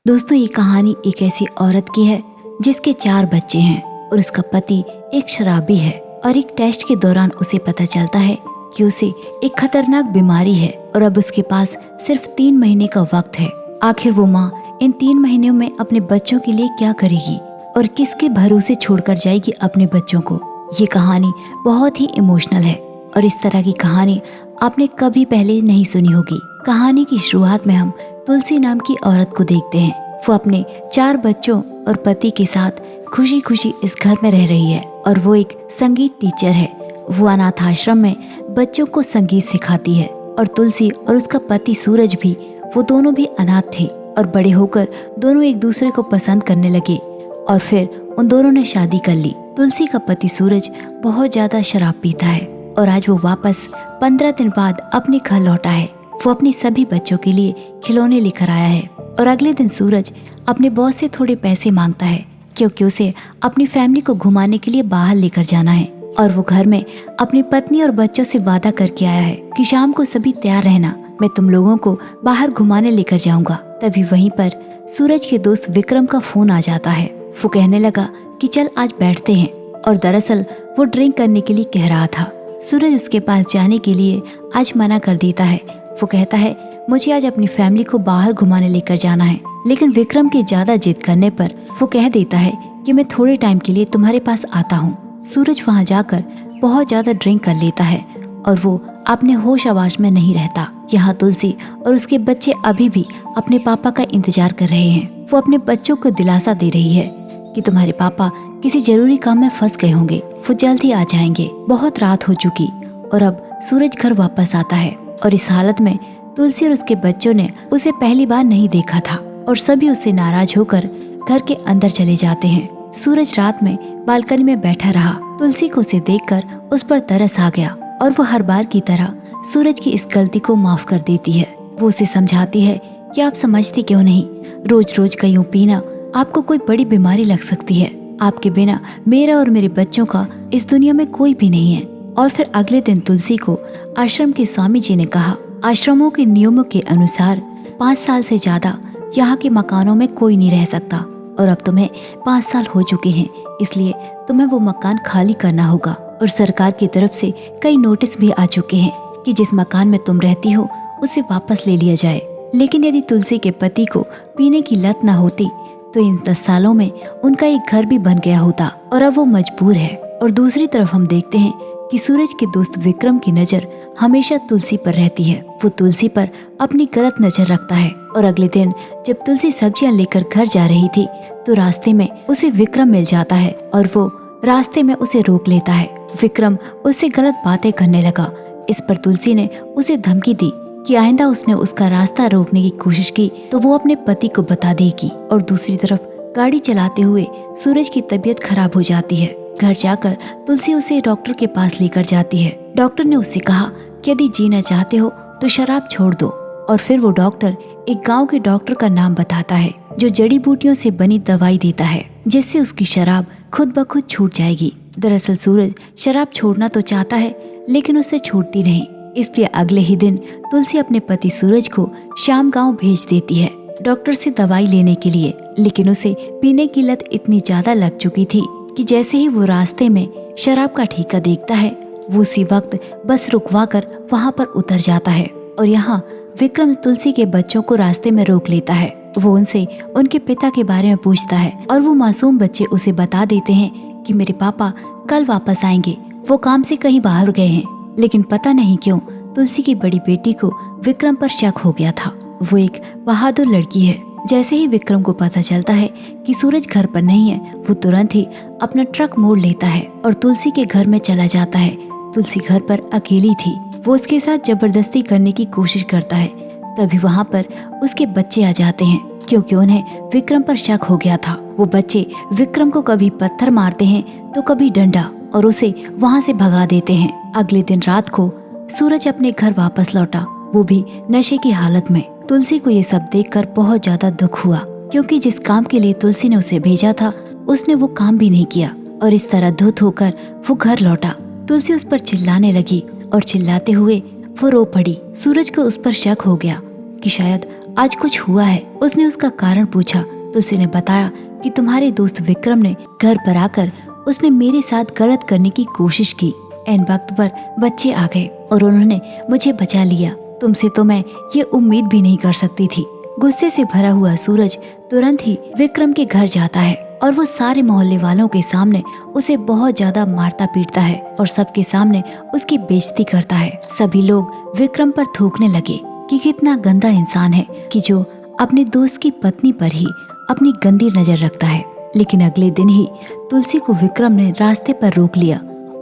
दोस्तों, ये कहानी एक ऐसी औरत की है जिसके 4 बच्चे हैं और उसका पति एक शराबी है। और एक टेस्ट के दौरान उसे पता चलता है कि उसे एक खतरनाक बीमारी है और अब उसके पास सिर्फ 3 महीने का वक्त है। आखिर वो माँ इन 3 महीनों में अपने बच्चों के लिए क्या करेगी और किसके भरोसे छोड़कर जाएगी अपने बच्चों को। ये कहानी बहुत ही इमोशनल है और इस तरह की कहानी आपने कभी पहले नहीं सुनी होगी। कहानी की शुरुआत में हम तुलसी नाम की औरत को देखते हैं। वो अपने 4 बच्चों और पति के साथ खुशी खुशी इस घर में रह रही है और वो एक संगीत टीचर है। वो अनाथ आश्रम में बच्चों को संगीत सिखाती है और तुलसी और उसका पति सूरज भी, वो दोनों भी अनाथ थे और बड़े होकर दोनों एक दूसरे को पसंद करने लगे और फिर उन दोनों ने शादी कर ली। तुलसी का पति सूरज बहुत ज्यादा शराब पीता है और आज वो वापस 15 दिन बाद अपने घर लौटा है। वो अपने सभी बच्चों के लिए खिलौने लेकर आया है और अगले दिन सूरज अपने बॉस से थोड़े पैसे मांगता है क्योंकि उसे अपनी फैमिली को घुमाने के लिए बाहर लेकर जाना है। और वो घर में अपनी पत्नी और बच्चों से वादा करके आया है कि शाम को सभी तैयार रहना, मैं तुम लोगों को बाहर घुमाने लेकर जाऊंगा। तभी वहीं पर सूरज के दोस्त विक्रम का फोन आ जाता है। वो कहने लगा कि चल आज बैठते हैं और दरअसल वो ड्रिंक करने के लिए कह रहा था। सूरज उसके पास जाने के लिए आज मना कर देता है। वो कहता है मुझे आज अपनी फैमिली को बाहर घुमाने लेकर जाना है, लेकिन विक्रम के ज्यादा जिद करने पर वो कह देता है कि मैं थोड़े टाइम के लिए तुम्हारे पास आता हूँ। सूरज वहाँ जाकर बहुत ज्यादा ड्रिंक कर लेता है और वो अपने होश आवाज में नहीं रहता। यहाँ तुलसी और उसके बच्चे अभी भी अपने पापा का इंतजार कर रहे हैं। वो अपने बच्चों को दिलासा दे रही है कि तुम्हारे पापा किसी जरूरी काम में फंस गए होंगे, वो जल्द ही आ जाएंगे। बहुत रात हो चुकी और अब सूरज घर वापस आता है और इस हालत में तुलसी और उसके बच्चों ने उसे पहली बार नहीं देखा था और सभी उससे नाराज होकर घर के अंदर चले जाते हैं। सूरज रात में बालकनी में बैठा रहा। तुलसी को उसे देखकर उस पर तरस आ गया और वो हर बार की तरह सूरज की इस गलती को माफ कर देती है। वो उसे समझाती है कि आप समझती क्यों नहीं, रोज रोज का यूं पीना आपको कोई बड़ी बीमारी लग सकती है। आपके बिना मेरा और मेरे बच्चों का इस दुनिया में कोई भी नहीं है। और फिर अगले दिन तुलसी को आश्रम के स्वामी जी ने कहा, आश्रमों के नियमों के अनुसार 5 साल से ज्यादा यहाँ के मकानों में कोई नहीं रह सकता और अब तुम्हें 5 साल हो चुके हैं, इसलिए तुम्हें वो मकान खाली करना होगा। और सरकार की तरफ से कई नोटिस भी आ चुके हैं कि जिस मकान में तुम रहती हो उसे वापस ले लिया जाए। लेकिन यदि तुलसी के पति को पीने की लत न होती तो इन 10 सालों में उनका एक घर भी बन गया होता और अब वो मजबूर है। और दूसरी तरफ हम देखते हैं कि सूरज के दोस्त विक्रम की नजर हमेशा तुलसी पर रहती है। वो तुलसी पर अपनी गलत नजर रखता है और अगले दिन जब तुलसी सब्जियां लेकर घर जा रही थी तो रास्ते में उसे विक्रम मिल जाता है और वो रास्ते में उसे रोक लेता है। विक्रम उससे गलत बातें करने लगा। इस पर तुलसी ने उसे धमकी दी कि आइंदा उसने उसका रास्ता रोकने की कोशिश की तो वो अपने पति को बता देगी। और दूसरी तरफ गाड़ी चलाते हुए सूरज की तबीयत खराब हो जाती है। घर जाकर तुलसी उसे डॉक्टर के पास लेकर जाती है। डॉक्टर ने उससे कहा कि यदि जीना चाहते हो तो शराब छोड़ दो। और फिर वो डॉक्टर एक गांव के डॉक्टर का नाम बताता है जो जड़ी बूटियों से बनी दवाई देता है जिससे उसकी शराब खुद ब खुद छूट जाएगी। दरअसल सूरज शराब छोड़ना तो चाहता है लेकिन उसे छूटती नहीं, इसलिए अगले ही दिन तुलसी अपने पति सूरज को शाम गाँव भेज देती है डॉक्टर से दवाई लेने के लिए। लेकिन उसे पीने की लत इतनी ज्यादा लग चुकी थी कि जैसे ही वो रास्ते में शराब का ठेका देखता है वो उसी वक्त बस रुकवा कर वहाँ पर उतर जाता है। और यहाँ विक्रम तुलसी के बच्चों को रास्ते में रोक लेता है। वो उनसे उनके पिता के बारे में पूछता है और वो मासूम बच्चे उसे बता देते हैं कि मेरे पापा कल वापस आएंगे, वो काम से कहीं बाहर गए हैं। लेकिन पता नहीं क्यों तुलसी की बड़ी बेटी को विक्रम पर शक हो गया था। वो एक बहादुर लड़की है। जैसे ही विक्रम को पता चलता है कि सूरज घर पर नहीं है वो तुरंत ही अपना ट्रक मोड़ लेता है और तुलसी के घर में चला जाता है। तुलसी घर पर अकेली थी। वो उसके साथ जबरदस्ती करने की कोशिश करता है। तभी वहाँ पर उसके बच्चे आ जाते हैं क्योंकि उन्हें विक्रम पर शक हो गया था। वो बच्चे विक्रम को कभी पत्थर मारते हैं तो कभी डंडा और उसे वहाँ से भगा देते हैं। अगले दिन रात को सूरज अपने घर वापस लौटा, वो भी नशे की हालत में। तुलसी को ये सब देखकर बहुत ज्यादा दुख हुआ क्योंकि जिस काम के लिए तुलसी ने उसे भेजा था उसने वो काम भी नहीं किया और इस तरह धुत होकर वो घर लौटा। तुलसी उस पर चिल्लाने लगी और चिल्लाते हुए वो रो पड़ी। सूरज को उस पर शक हो गया कि शायद आज कुछ हुआ है। उसने उसका कारण पूछा। तुलसी ने बताया कि तुम्हारे दोस्त विक्रम ने घर पर आकर उसने मेरे साथ गलत करने की कोशिश की। एन वक्त पर बच्चे आ गए और उन्होंने मुझे बचा लिया। तुमसे तो मैं ये उम्मीद भी नहीं कर सकती थी। गुस्से से भरा हुआ सूरज तुरंत ही विक्रम के घर जाता है और वो सारे मोहल्ले वालों के सामने उसे बहुत ज्यादा मारता पीटता है और सबके सामने उसकी बेइज्जती करता है। सभी लोग विक्रम पर थूकने लगे कि कितना गंदा इंसान है कि जो अपने दोस्त की पत्नी पर ही अपनी गंदी नजर रखता है। लेकिन अगले दिन ही तुलसी को विक्रम ने रास्ते पर रोक लिया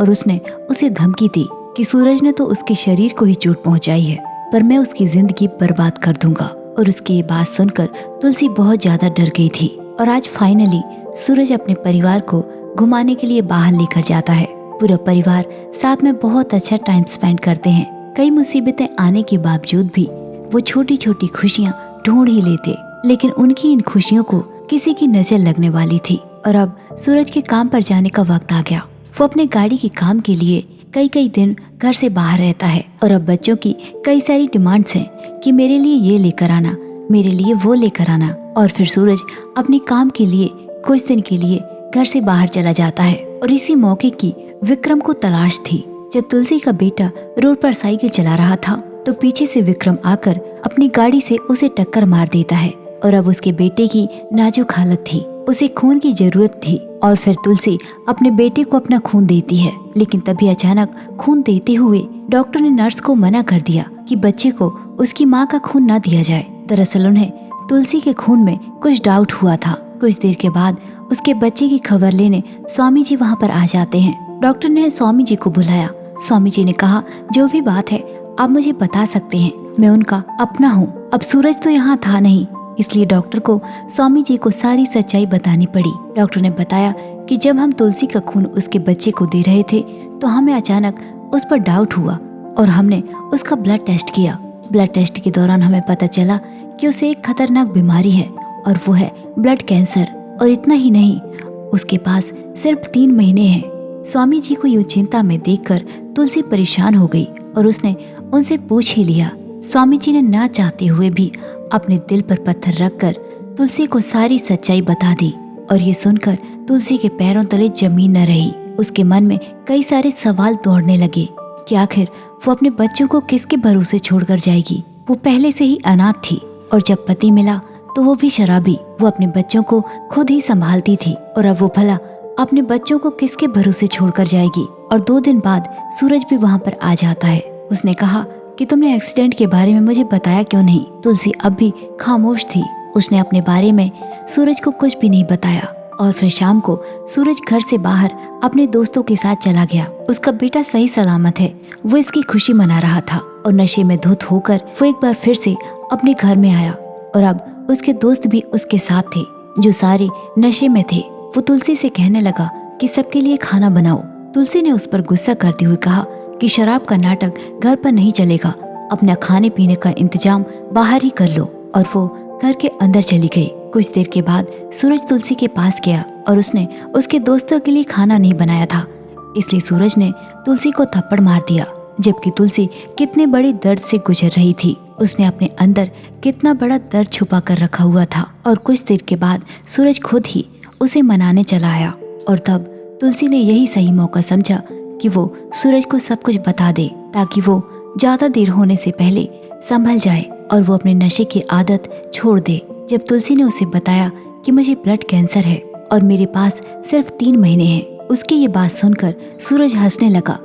और उसने उसे धमकी दी कि सूरज ने तो उसके शरीर को ही चोट पहुंचाई है, पर मैं उसकी जिंदगी बर्बाद कर दूंगा। और उसकी ये बात सुनकर तुलसी बहुत ज्यादा डर गई थी। और आज फाइनली सूरज अपने परिवार को घुमाने के लिए बाहर लेकर जाता है। पूरा परिवार साथ में बहुत अच्छा टाइम स्पेंड करते हैं। कई मुसीबतें आने के बावजूद भी वो छोटी छोटी खुशियाँ ढूंढ ही लेते, लेकिन उनकी इन खुशियों को किसी की नजर लगने वाली थी। और अब सूरज के काम पर जाने का वक्त आ गया। वो अपने गाड़ी के काम के लिए कई कई दिन घर से बाहर रहता है और अब बच्चों की कई सारी डिमांड्स हैं कि मेरे लिए ये लेकर आना, मेरे लिए वो लेकर आना। और फिर सूरज अपने काम के लिए कुछ दिन के लिए घर से बाहर चला जाता है। और इसी मौके की विक्रम को तलाश थी। जब तुलसी का बेटा रोड पर साइकिल चला रहा था तो पीछे से विक्रम आकर अपनी गाड़ी से उसे टक्कर मार देता है। और अब उसके बेटे की नाजुक हालत थी, उसे खून की जरूरत थी। और फिर तुलसी अपने बेटे को अपना खून देती है, लेकिन तभी अचानक खून देते हुए डॉक्टर ने नर्स को मना कर दिया कि बच्चे को उसकी माँ का खून न दिया जाए। दरअसल उन्हें तुलसी के खून में कुछ डाउट हुआ था। कुछ देर के बाद उसके बच्चे की खबर लेने स्वामी जी वहाँ पर आ जाते हैं। डॉक्टर ने स्वामी जी को बुलाया। स्वामी जी ने कहा, जो भी बात है आप मुझे बता सकते हैं, मैं उनका अपना हूँ। अब सूरज तो यहाँ था नहीं, इसलिए डॉक्टर को स्वामी जी को सारी सच्चाई बतानी पड़ी। डॉक्टर ने बताया कि जब हम तुलसी का खून उसके बच्चे को दे रहे थे तो हमें अचानक उस पर डाउट हुआ और हमने उसका ब्लड टेस्ट किया। ब्लड टेस्ट के दौरान हमें पता चला कि उसे एक खतरनाक बीमारी है और वो है ब्लड कैंसर। और इतना ही नहीं, उसके पास सिर्फ 3 महीने हैं। स्वामी जी को यूं चिंता में देखकर तुलसी परेशान हो गई और उसने उनसे पूछ ही लिया। स्वामी जी ने ना चाहते हुए भी अपने दिल पर पत्थर रखकर तुलसी को सारी सच्चाई बता दी। और ये सुनकर तुलसी के पैरों तले जमीन न रही। उसके मन में कई सारे सवाल दौड़ने लगे कि आखिर वो अपने बच्चों को किसके भरोसे छोड़कर जाएगी। वो पहले से ही अनाथ थी और जब पति मिला तो वो भी शराबी। वो अपने बच्चों को खुद ही संभालती थी और अब वो भला अपने बच्चों को किसके भरोसे छोड़कर जाएगी। और 2 दिन बाद सूरज भी वहाँ पर आ जाता है। उसने कहा कि तुमने एक्सीडेंट के बारे में मुझे बताया क्यों नहीं। तुलसी अब भी खामोश थी। उसने अपने बारे में सूरज को कुछ भी नहीं बताया। और फिर शाम को सूरज घर से बाहर अपने दोस्तों के साथ चला गया। उसका बेटा सही सलामत है, वो इसकी खुशी मना रहा था। और नशे में धुत होकर वो एक बार फिर से अपने घर में आया और अब उसके दोस्त भी उसके साथ थे जो सारे नशे में थे। वो तुलसी से कहने लगा कि सबके लिए खाना बनाओ। तुलसी ने उस पर गुस्सा करते हुए कहा कि शराब का नाटक घर पर नहीं चलेगा, अपना खाने पीने का इंतजाम बाहर ही कर लो। और वो घर के अंदर चली गई। कुछ देर के बाद सूरज तुलसी के पास गया और उसने उसके दोस्तों के लिए खाना नहीं बनाया था, इसलिए सूरज ने तुलसी को थप्पड़ मार दिया। जबकि तुलसी कितने बड़े दर्द से गुजर रही थी, उसने अपने अंदर कितना बड़ा दर्द छुपा कर रखा हुआ था। और कुछ देर के बाद सूरज खुद ही उसे मनाने चला आया और तब तुलसी ने यही सही मौका समझा कि वो सूरज को सब कुछ बता दे ताकि वो ज्यादा देर होने से पहले संभल जाए और वो अपने नशे की आदत छोड़ दे। जब तुलसी ने उसे बताया कि मुझे ब्लड कैंसर है और मेरे पास सिर्फ 3 महीने हैं, उसकी ये बात सुनकर सूरज हंसने लगा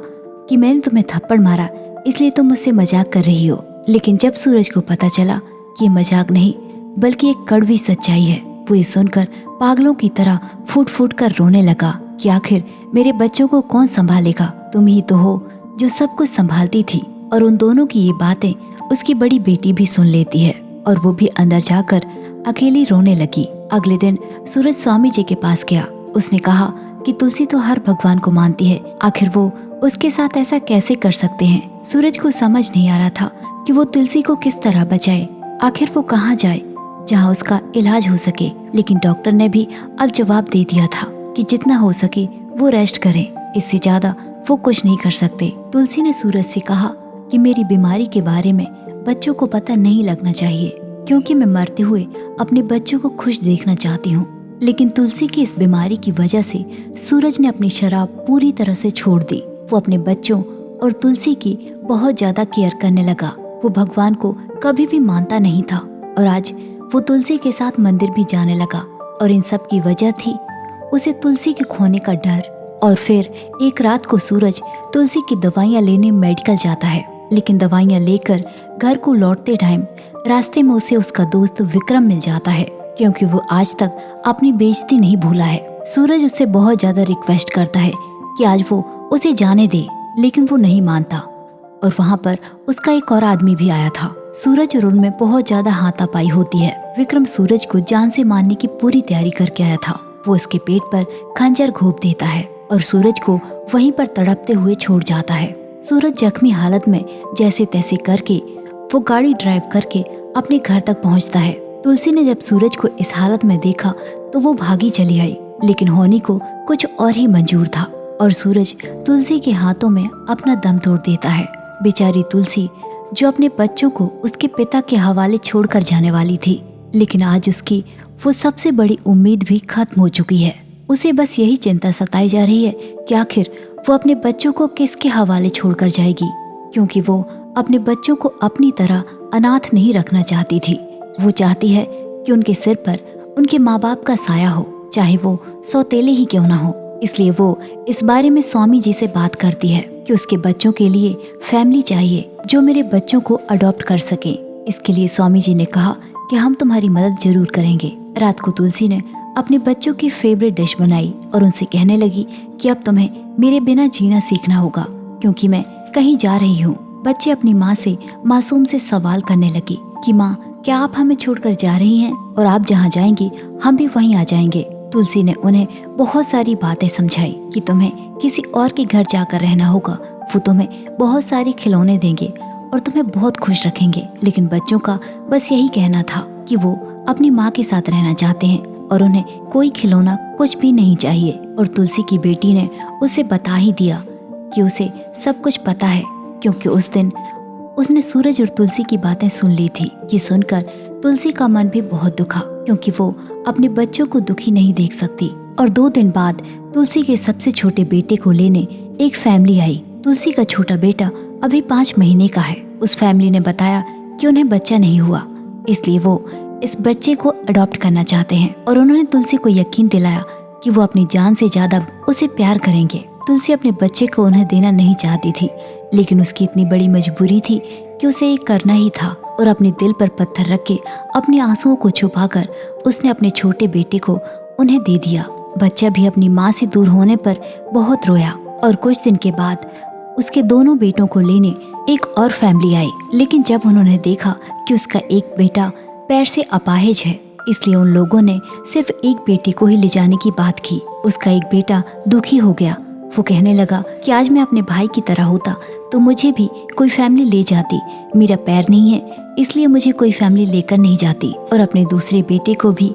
कि मैंने तुम्हें थप्पड़ मारा इसलिए तुम मुझसे मजाक कर रही हो। लेकिन जब सूरज को पता चला कि ये मजाक नहीं बल्कि एक कड़वी सच्चाई है, वो ये सुनकर पागलों की तरह फूट फूट कर रोने लगा कि आखिर मेरे बच्चों को कौन संभालेगा, तुम ही तो हो जो सब कुछ संभालती थी। और उन दोनों की ये बातें उसकी बड़ी बेटी भी सुन लेती है और वो भी अंदर जाकर अकेली रोने लगी। अगले दिन सूरज स्वामी जी के पास गया। उसने कहा कि तुलसी तो हर भगवान को मानती है, आखिर वो उसके साथ ऐसा कैसे कर सकते हैं। सूरज को समझ नहीं आ रहा था कि वो तुलसी को किस तरह बचाए, आखिर वो कहाँ जाए जहाँ उसका इलाज हो सके। लेकिन डॉक्टर ने भी अब जवाब दे दिया था कि जितना हो सके वो रेस्ट करें, इससे ज्यादा वो कुछ नहीं कर सकते। तुलसी ने सूरज से कहा कि मेरी बीमारी के बारे में बच्चों को पता नहीं लगना चाहिए, क्योंकि मैं मरते हुए अपने बच्चों को खुश देखना चाहती हूँ। लेकिन तुलसी की इस बीमारी की वजह से सूरज ने अपनी शराब पूरी तरह से छोड़ दी। वो अपने बच्चों और तुलसी की बहुत ज्यादा केयर करने लगा। वो भगवान को कभी भी मानता नहीं था और आज वो तुलसी के साथ मंदिर भी जाने लगा। और इन सब की वजह थी उसे तुलसी के खोने का डर। और फिर एक रात को सूरज तुलसी की दवाइयाँ लेने मेडिकल जाता है, लेकिन दवाइयाँ लेकर घर को लौटते टाइम रास्ते में उसे उसका दोस्त विक्रम मिल जाता है, क्योंकि वो आज तक अपनी बेइज्जती नहीं भूला है। सूरज उससे बहुत ज्यादा रिक्वेस्ट करता है कि आज वो उसे जाने दे, लेकिन वो नहीं मानता। और वहाँ पर उसका एक और आदमी भी आया था। सूरज और उनमें बहुत ज्यादा हाथापाई होती है। विक्रम सूरज को जान से मारने की पूरी तैयारी करके आया था। वो उसके पेट पर खंजर घोंप देता है और सूरज को वहीं पर तड़पते हुए छोड़ जाता है। सूरज जख्मी हालत में जैसे तैसे करके वो गाड़ी ड्राइव करके अपने घर तक पहुंचता है। तुलसी ने जब सूरज को इस हालत में देखा तो वो भागी चली आई, लेकिन होनी को कुछ और ही मंजूर था और सूरज तुलसी के हाथों में अपना दम तोड़ देता है। बेचारी तुलसी जो अपने बच्चों को उसके पिता के हवाले छोड़कर जाने वाली थी, लेकिन आज उसकी वो सबसे बड़ी उम्मीद भी खत्म हो चुकी है। उसे बस यही चिंता सताई जा रही है कि आखिर वो अपने बच्चों को किसके हवाले छोड़कर जाएगी, क्योंकि वो अपने बच्चों को अपनी तरह अनाथ नहीं रखना चाहती थी। वो चाहती है कि उनके सिर पर उनके माँ बाप का साया हो, चाहे वो सौतेले ही क्यों ना हो। इसलिए वो इस बारे में स्वामी जी से बात करती है कि उसके बच्चों के लिए फैमिली चाहिए जो मेरे बच्चों को अडॉप्ट कर सके। इसके लिए स्वामी जी ने कहा कि हम तुम्हारी मदद जरूर करेंगे। रात को तुलसी ने अपने बच्चों की फेवरेट डिश बनाई और उनसे कहने लगी कि अब तुम्हें मेरे बिना जीना सीखना होगा, क्योंकि मैं कहीं जा रही हूँ। बच्चे अपनी माँ से मासूम से सवाल करने लगे कि माँ, क्या आप हमें छोड़कर जा रही हैं? और आप जहाँ जाएंगी हम भी वहीं आ जाएंगे। तुलसी ने उन्हें बहुत सारी बातें समझाई कि तुम्हें किसी और के घर जाकर रहना होगा, वो तुम्हें बहुत सारे खिलौने देंगे और तुम्हें बहुत खुश रखेंगे। लेकिन बच्चों का बस यही कहना था कि वो अपनी माँ के साथ रहना चाहते हैं और उन्हें कोई खिलौना कुछ भी नहीं चाहिए। और तुलसी की बेटी ने उसे बता ही दिया कि उसे सब कुछ पता है, क्योंकि उस दिन उसने सूरज और तुलसी की बातें सुन ली थी। ये सुनकर तुलसी का मन भी बहुत दुखा, क्योंकि वो अपने बच्चों को दुखी नहीं देख सकती। और 2 दिन बाद तुलसी के सबसे छोटे बेटे को लेने एक फैमिली आई। तुलसी का छोटा बेटा अभी 5 महीने का है। उस फैमिली ने बताया कि उन्हें बच्चा नहीं हुआ, इसलिए वो इस बच्चे को अडॉप्ट करना चाहते हैं। और उन्होंने तुलसी को यकीन दिलाया कि वो अपनी जान से ज्यादा उसे प्यार करेंगे। तुलसी अपने बच्चे को उन्हें देना नहीं चाहती थी, लेकिन उसकी इतनी बड़ी मजबूरी थी कि उसे ये करना ही था। और अपने दिल पर पत्थर रख के अपने आंसुओं को छुपाकर उसने अपने छोटे बेटे को उन्हें दे दिया। बच्चा भी अपनी माँ से दूर होने पर बहुत रोया। और कुछ दिन के बाद उसके दोनों बेटों को लेने एक और फैमिली आई, लेकिन जब उन्होंने देखा कि उसका एक बेटा पैर से अपाहिज है, इसलिए उन लोगों ने सिर्फ एक बेटे को ही ले जाने की बात की। उसका एक बेटा दुखी हो गया। वो कहने लगा कि आज मैं अपने भाई की तरह होता तो मुझे भी कोई फैमिली ले जाती। मेरा पैर नहीं है, इसलिए मुझे कोई फैमिली लेकर नहीं जाती। और अपने दूसरे बेटे को भी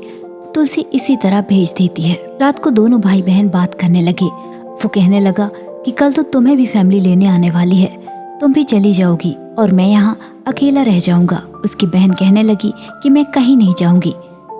तुलसी इसी तरह भेज देती है। रात को दोनों भाई बहन बात करने लगे। वो कहने लगा कि कल तो तुम्हें भी फैमिली लेने आने वाली है, तुम भी चली जाओगी और मैं यहाँ अकेला रह जाऊंगा। उसकी बहन कहने लगी कि मैं कहीं नहीं जाऊंगी,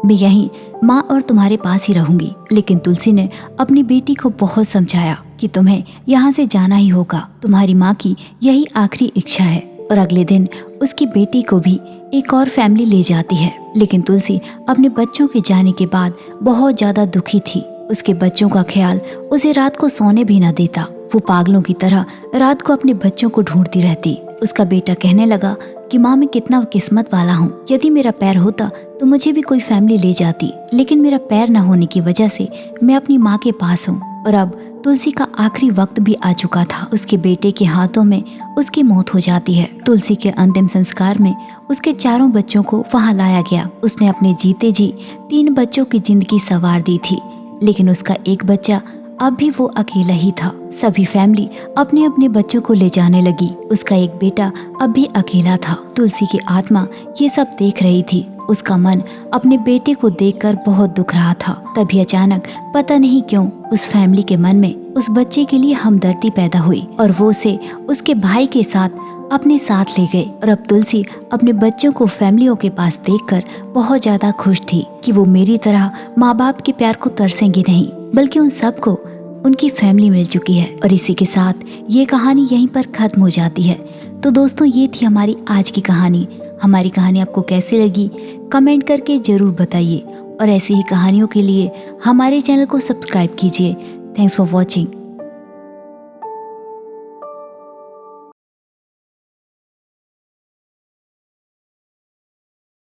मैं यहीं माँ और तुम्हारे पास ही रहूंगी। लेकिन तुलसी ने अपनी बेटी को बहुत समझाया कि तुम्हें यहाँ से जाना ही होगा, तुम्हारी माँ की यही आखिरी इच्छा है। और अगले दिन उसकी बेटी को भी एक और फैमिली ले जाती है। लेकिन तुलसी अपने बच्चों के जाने के बाद बहुत ज्यादा दुखी थी। उसके बच्चों का ख्याल उसे रात को सोने भी न देता। वो पागलों की तरह रात को अपने बच्चों को ढूंढती रहती। उसका बेटा कहने लगा कि माँ, मैं कितना किस्मत वाला हूँ, यदि मेरा पैर होता तो मुझे भी कोई फैमिली ले जाती, लेकिन मेरा पैर न होने की वजह से मैं अपनी माँ के पास हूँ। और अब तुलसी का आखिरी वक्त भी आ चुका था। उसके बेटे के हाथों में उसकी मौत हो जाती है। तुलसी के अंतिम संस्कार में उसके 4 बच्चों को वहाँ लाया गया। उसने अपने जीते जी 3 बच्चों की जिंदगी संवार दी थी, लेकिन उसका एक बच्चा अब भी वो अकेला ही था। सभी फैमिली अपने अपने बच्चों को ले जाने लगी। उसका एक बेटा अब भी अकेला था। तुलसी की आत्मा ये सब देख रही थी। उसका मन अपने बेटे को देखकर बहुत दुख रहा था। तभी अचानक पता नहीं क्यों उस फैमिली के मन में उस बच्चे के लिए हमदर्दी पैदा हुई और वो उसे उसके भाई के साथ अपने साथ ले गए और अब तुलसी अपने बच्चों को फैमिलियों के पास देखकर बहुत ज्यादा खुश थी कि वो मेरी तरह माँ बाप के प्यार को तरसेंगे नहीं, बल्कि उन सबको उनकी फैमिली मिल चुकी है। और इसी के साथ ये कहानी यहीं पर खत्म हो जाती है। तो दोस्तों, ये थी हमारी आज की कहानी। हमारी कहानी आपको कैसी लगी कमेंट करके जरूर बताइए और ऐसी ही कहानियों के लिए हमारे चैनल को सब्सक्राइब कीजिए। Thanks for watching.